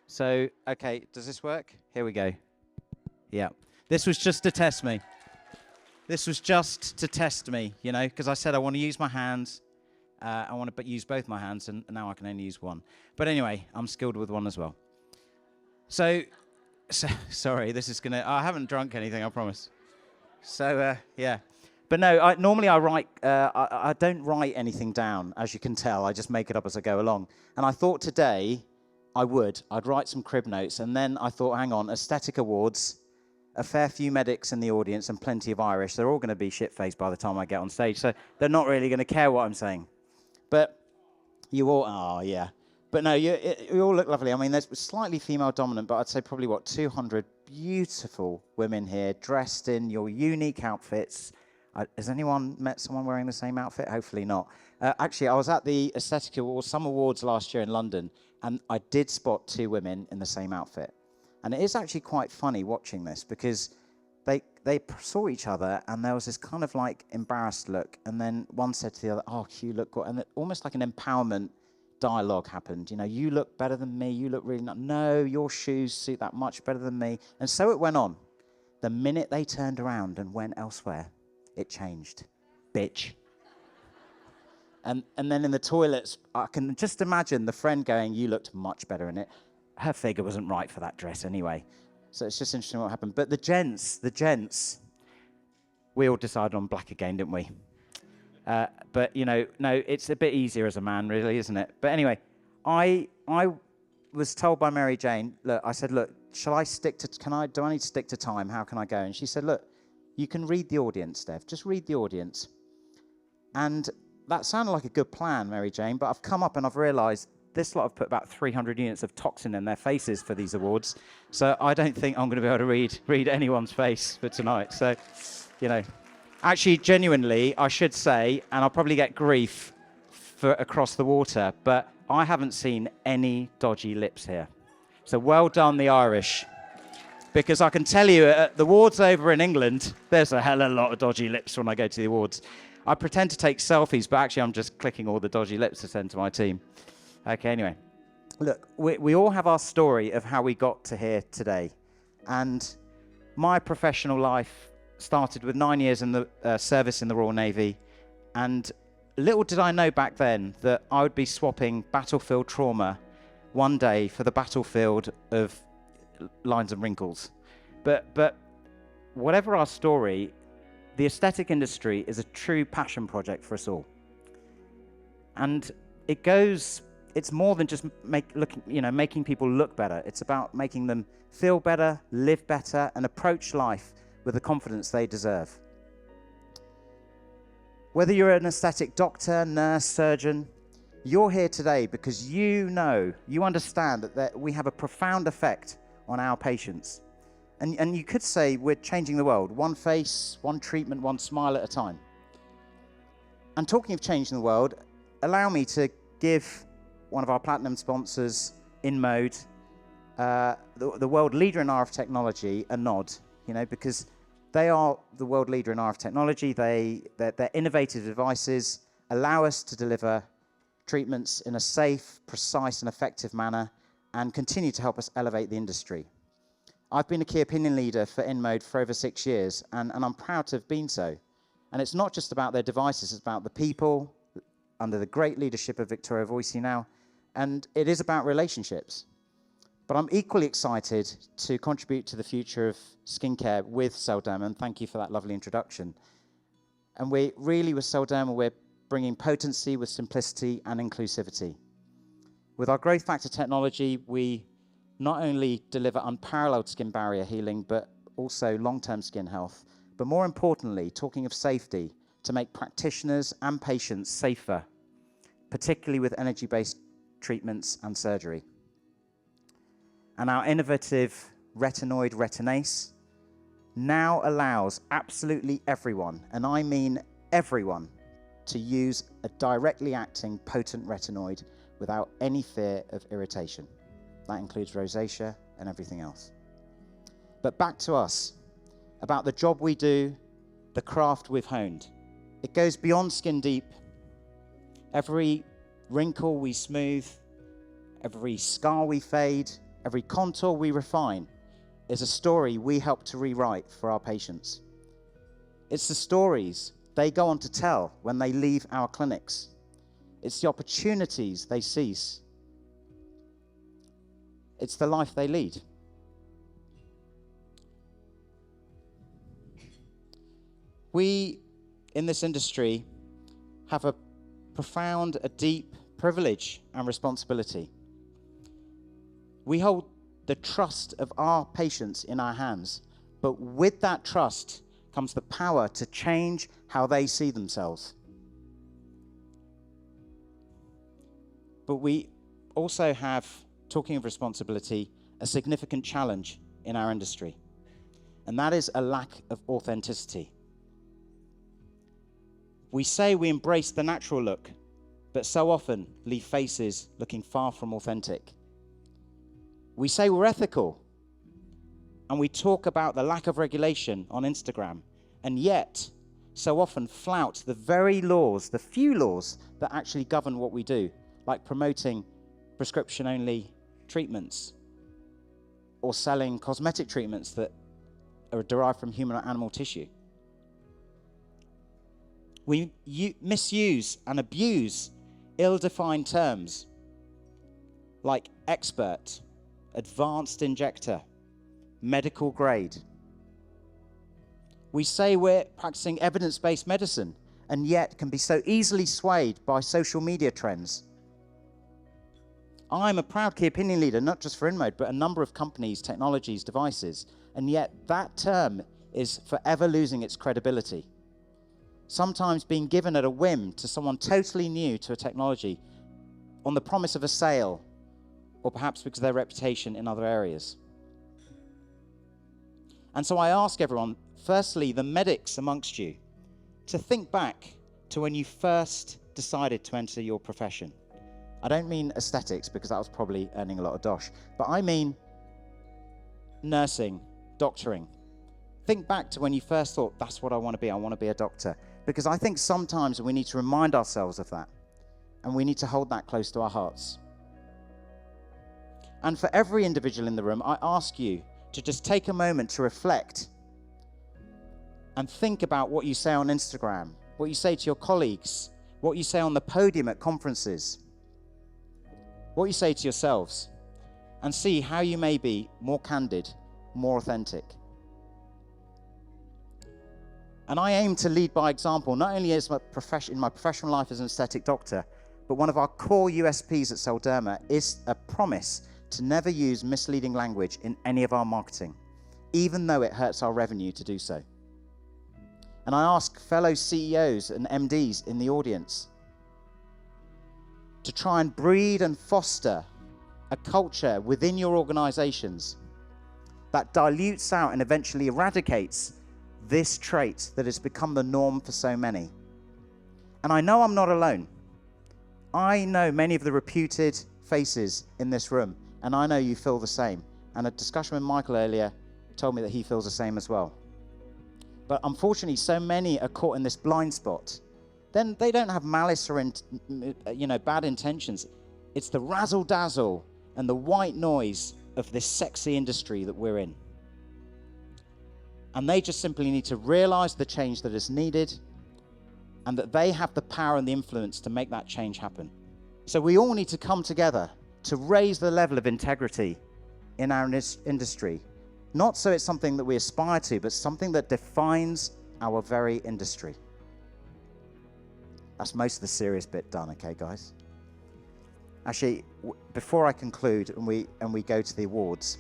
So, okay, does this work? Here we go. Yeah. This was just to test me. This was just to test me, you know, because I said I want to use my hands. I want to use both my hands, and now I can only use one. But anyway, I'm skilled with one as well. So sorry, this is going to... I haven't drunk anything, I promise. So, yeah. But no, normally I write... I don't write anything down, as you can tell. I just make it up as I go along. And I thought today I'd write some crib notes, and then I thought, hang on, aesthetic awards, a fair few medics in the audience, and plenty of Irish. They're all going to be shit-faced by the time I get on stage, so they're not really going to care what I'm saying. But you all... Oh, yeah. But no, you all look lovely. I mean, there's slightly female dominant, but I'd say probably, 200 beautiful women here, dressed in your unique outfits. Has anyone met someone wearing the same outfit? Hopefully not. Actually, I was at the Aesthetic Awards, some awards last year in London, and I did spot 2 women in the same outfit. And it is actually quite funny watching this, because they saw each other, and there was this kind of like embarrassed look, and then one said to the other, "Oh, you look good," and almost like an empowerment dialogue happened. You know, you look better than me, you look really nice. No, your shoes suit that much better than me. And so it went on. The minute they turned around and went elsewhere, it changed. Bitch. And then in the toilets, I can just imagine the friend going, "You looked much better in it." Her figure wasn't right for that dress anyway. So it's just interesting what happened. But the gents, we all decided on black again, didn't we? But, you know, no, it's a bit easier as a man, really, isn't it? But anyway, I was told by Mary Jane, look, I said, look, do I need to stick to time? How can I go? And she said, look, you can read the audience, Dev. Just read the audience. And that sounded like a good plan, Mary Jane, but I've come up and I've realised this lot have put about 300 units of toxin in their faces for these awards. So I don't think I'm going to be able to read anyone's face for tonight. So, you know. Actually, genuinely, I should say, and I'll probably get grief for across the water, but I haven't seen any dodgy lips here. So well done, the Irish. Because I can tell you, at the awards over in England, there's a hell of a lot of dodgy lips when I go to the awards. I pretend to take selfies, but actually I'm just clicking all the dodgy lips to send to my team. Okay, anyway. Look, we all have our story of how we got to here today. And my professional life started with 9 years in the service in the Royal Navy, and little did I know back then that I would be swapping battlefield trauma one day for the battlefield of lines and wrinkles. But whatever our story, the aesthetic industry is a true passion project for us all. And it's more than just making people look better. It's about making them feel better, live better, and approach life with the confidence they deserve. Whether you're an aesthetic doctor, nurse, surgeon, you're here today because you understand that we have a profound effect on our patients. And you could say we're changing the world, one face, one treatment, one smile at a time. And talking of changing the world, allow me to give one of our platinum sponsors, InMode, the world leader in RF technology, a nod, because they are the world leader in RF technology. Their innovative devices allow us to deliver treatments in a safe, precise, and effective manner, and continue to help us elevate the industry. I've been a key opinion leader for InMode for over 6 years, and I'm proud to have been so. And it's not just about their devices, it's about the people, under the great leadership of Victoria Voicey now, and it is about relationships. But I'm equally excited to contribute to the future of skincare with Selderma, and thank you for that lovely introduction. And with Selderma, we're bringing potency with simplicity and inclusivity. With our growth factor technology, we not only deliver unparalleled skin barrier healing, but also long-term skin health. But more importantly, talking of safety, to make practitioners and patients safer, particularly with energy-based treatments and surgery. And our innovative retinoid retinase now allows absolutely everyone, and I mean everyone, to use a directly acting potent retinoid without any fear of irritation. That includes rosacea and everything else. But back to us, about the job we do, the craft we've honed. It goes beyond skin deep. Every wrinkle we smooth, every scar we fade, every contour we refine is a story we help to rewrite for our patients. It's the stories they go on to tell when they leave our clinics. It's the opportunities they seize. It's the life they lead. We, in this industry, have a profound, a deep privilege and responsibility. We hold the trust of our patients in our hands, but with that trust comes the power to change how they see themselves. But we also have, talking of responsibility, a significant challenge in our industry, and that is a lack of authenticity. We say we embrace the natural look, but so often leave faces looking far from authentic. We say we're ethical, and we talk about the lack of regulation on Instagram, and yet so often flout the very laws, the few laws that actually govern what we do, like promoting prescription-only treatments or selling cosmetic treatments that are derived from human or animal tissue. We misuse and abuse ill-defined terms like expert, advanced injector, medical grade. We say we're practicing evidence-based medicine and yet can be so easily swayed by social media trends. I'm a proud key opinion leader, not just for InMode, but a number of companies, technologies, devices, and yet that term is forever losing its credibility. Sometimes being given at a whim to someone totally new to a technology on the promise of a sale, or perhaps because of their reputation in other areas. And so I ask everyone, firstly, the medics amongst you, to think back to when you first decided to enter your profession. I don't mean aesthetics, because that was probably earning a lot of dosh, but I mean nursing, doctoring. Think back to when you first thought, that's what I want to be a doctor. Because I think sometimes we need to remind ourselves of that, and we need to hold that close to our hearts. And for every individual in the room, I ask you to just take a moment to reflect and think about what you say on Instagram, what you say to your colleagues, what you say on the podium at conferences, what you say to yourselves, and see how you may be more candid, more authentic. And I aim to lead by example, not only as in my professional life as an aesthetic doctor, but one of our core USPs at Selderma is a promise to never use misleading language in any of our marketing, even though it hurts our revenue to do so. And I ask fellow CEOs and MDs in the audience to try and breed and foster a culture within your organizations that dilutes out and eventually eradicates this trait that has become the norm for so many. And I know I'm not alone. I know many of the reputed faces in this room, and I know you feel the same. And a discussion with Michael earlier told me that he feels the same as well. But unfortunately, so many are caught in this blind spot. Then they don't have malice or bad intentions. It's the razzle-dazzle and the white noise of this sexy industry that we're in. And they just simply need to realize the change that is needed, and that they have the power and the influence to make that change happen. So we all need to come together to raise the level of integrity in our industry. Not so it's something that we aspire to, but something that defines our very industry. That's most of the serious bit done, okay, guys? Actually, before I conclude and we go to the awards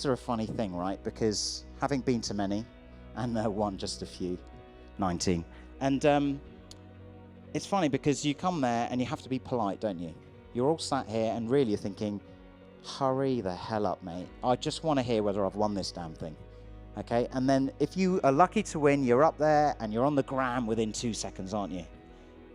are a funny thing, right? Because having been to many, and won just a few, 19. And it's funny because you come there and you have to be polite, don't you? You're all sat here and really you're thinking, hurry the hell up, mate. I just want to hear whether I've won this damn thing. Okay? And then if you are lucky to win, you're up there and you're on the gram within 2 seconds, aren't you?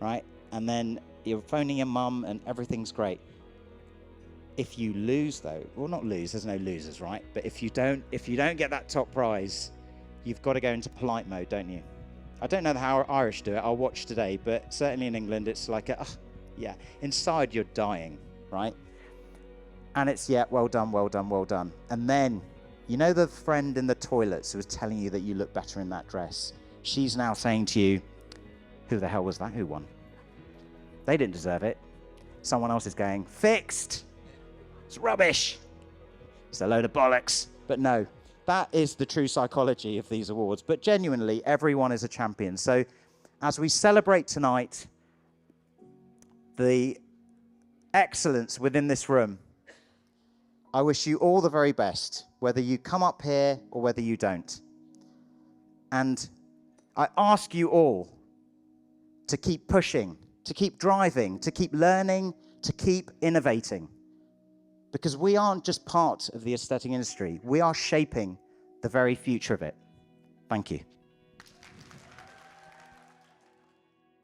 Right? And then you're phoning your mum and everything's great. If you lose though, well, not lose, there's no losers, right? But if you don't get that top prize, you've got to go into polite mode, don't you? I don't know how Irish do it. I'll watch today, but certainly in England, it's like, yeah, inside you're dying, right? And it's, yeah, well done, well done, well done. And then, you know the friend in the toilets who was telling you that you look better in that dress? She's now saying to you, who the hell was that who won? They didn't deserve it. Someone else is going, fixed. It's rubbish. It's a load of bollocks. But no, that is the true psychology of these awards. But genuinely, everyone is a champion. So as we celebrate tonight the excellence within this room, I wish you all the very best, whether you come up here or whether you don't. And I ask you all to keep pushing, to keep driving, to keep learning, to keep innovating. Because we aren't just part of the aesthetic industry. We are shaping the very future of it. Thank you.